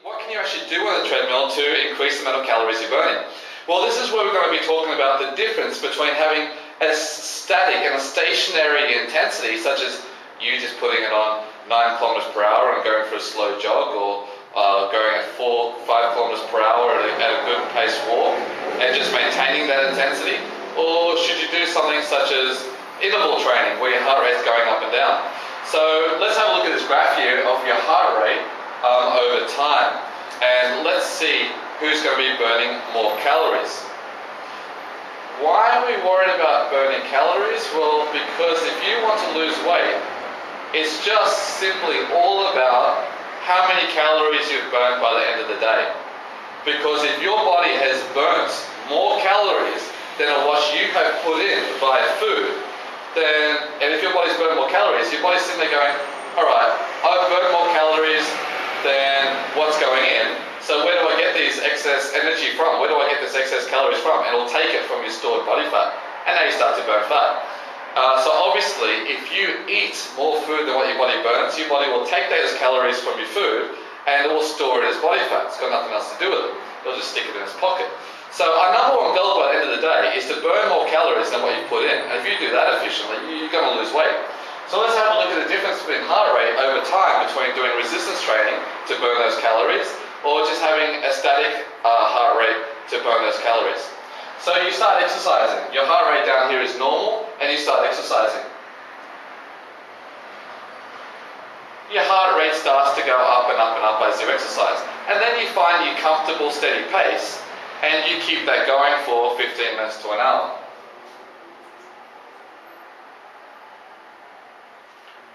What can you actually do on the treadmill to increase the amount of calories you're burning? Well, this is where we're going to be talking about the difference between having a static and a stationary intensity, such as you just putting it on 9 kilometers per hour and going for a slow jog, or going at 4-5 kilometers per hour at a good pace walk and just maintaining that intensity. Or should you do something such as interval training, where your heart rate's going up and down? So let's have a look at this graph here of your heart rate over time, and let's see who's going to be burning more calories. Why are we worried about burning calories? Well, because if you want to lose weight, it's just simply all about how many calories you've burned by the end of the day. Because if your body has burnt more calories than what you have put in via food, and if your body's burned more calories, your body's sitting there going, alright, I've burned more calories than what's going in, so where do I get these excess energy from? Where do I get this excess calories from? And it'll take it from your stored body fat, and now you start to burn fat. So obviously, if you eat more food than what your body burns, your body will take those calories from your food and it will store it as body fat. It's got nothing else to do with it. It'll just stick it in its pocket. So our number one goal by the end of the day is to burn more calories than what you put in. And if you do that efficiently, you're going to lose weight. So let's have a look at the difference between heart rate over time between doing resistance training to burn those calories, or just having a static heart rate to burn those calories. So you start exercising. Your heart rate down here is normal, and you start exercising. Your heart rate starts to go up and up and up as you exercise. And then you find your comfortable, steady pace, and you keep that going for 15 minutes to an hour.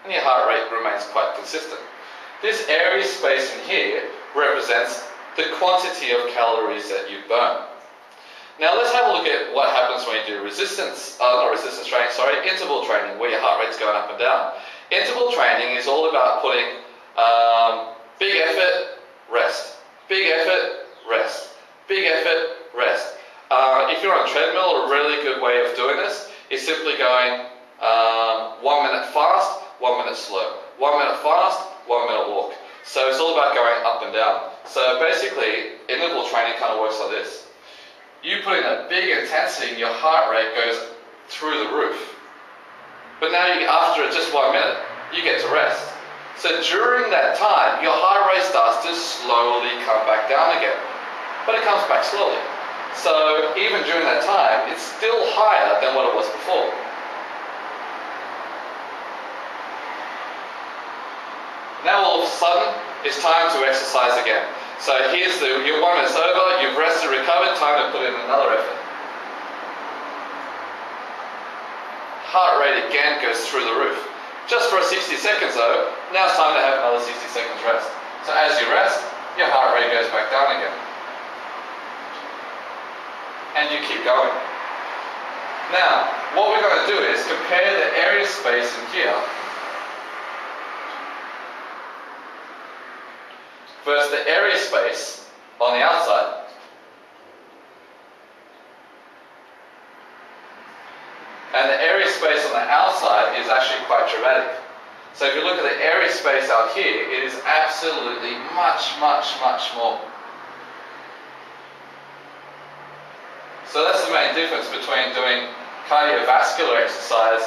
And your heart rate remains quite consistent. This area space in here represents the quantity of calories that you burn. Now let's have a look at what happens when you do interval training, where your heart rate's going up and down. Interval training is all about putting big effort, rest, big effort, rest, big effort, rest. If you're on a treadmill, a really good way of doing this is simply going 1 minute fast, 1 minute slow, 1 minute fast, 1 minute walk. So it's all about going up and down. So basically, interval training kind of works like this. You put in a big intensity and your heart rate goes through the roof. But now after just 1 minute, you get to rest. So during that time, your heart rate starts to slowly come back down again. But it comes back slowly. So even during that time, it's still higher than what it was before. Now all of a sudden, it's time to exercise again. So here's your 1 minute's over, you've rested, recovered, time to put in another effort. Heart rate again goes through the roof. Just for 60 seconds though, now it's time to have another 60 seconds rest. So as you rest, your heart rate goes back down again. And you keep going. Now, what we're going to do is compare the area space in here versus the area space on the outside. And the area space on the outside is actually quite dramatic. So if you look at the area space out here, it is absolutely much, much, much more. So that's the main difference between doing cardiovascular exercise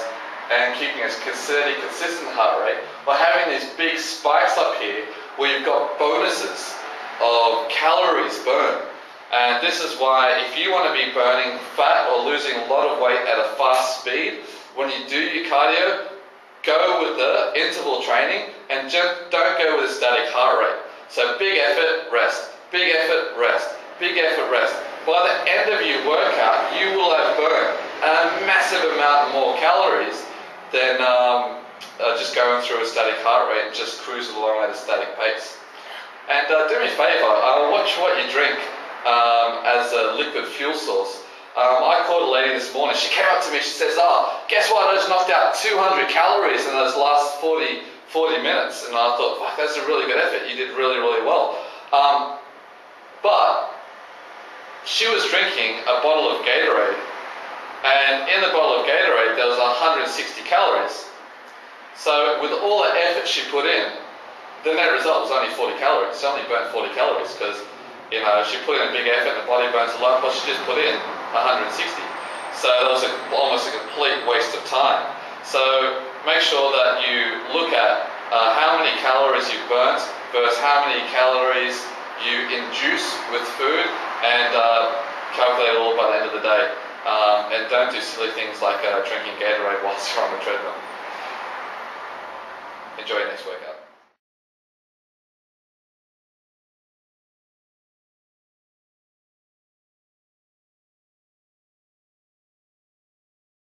and keeping a steady, consistent heart rate, or having these big spikes up here where you've got bonuses of calories burned. And this is why if you want to be burning fat or losing a lot of weight at a fast speed, when you do your cardio, go with the interval training and don't go with a static heart rate. So big effort, rest, big effort, rest, big effort, rest. By the end of your workout, you will have burned a massive amount more calories than just going through a static heart rate and just cruising along at a static pace. And do me a favour, watch what you drink as a liquid fuel source. I called a lady this morning, she came up to me, she says, oh, guess what, I just knocked out 200 calories in those last 40 minutes. And I thought, fuck, that's a really good effort, you did really, really well. But she was drinking a bottle of Gatorade, and in the bottle of Gatorade there was 160 calories. So with all the effort she put in, the net result was only 40 calories. She only burnt 40 calories because, you know, she put in a big effort and the body burns a lot, but she just put in 160. So that was almost a complete waste of time. So make sure that you look at how many calories you burnt versus how many calories you induce with food, and calculate it all by the end of the day. And don't do silly things like drinking Gatorade whilst you're on the treadmill. Enjoy your next workout.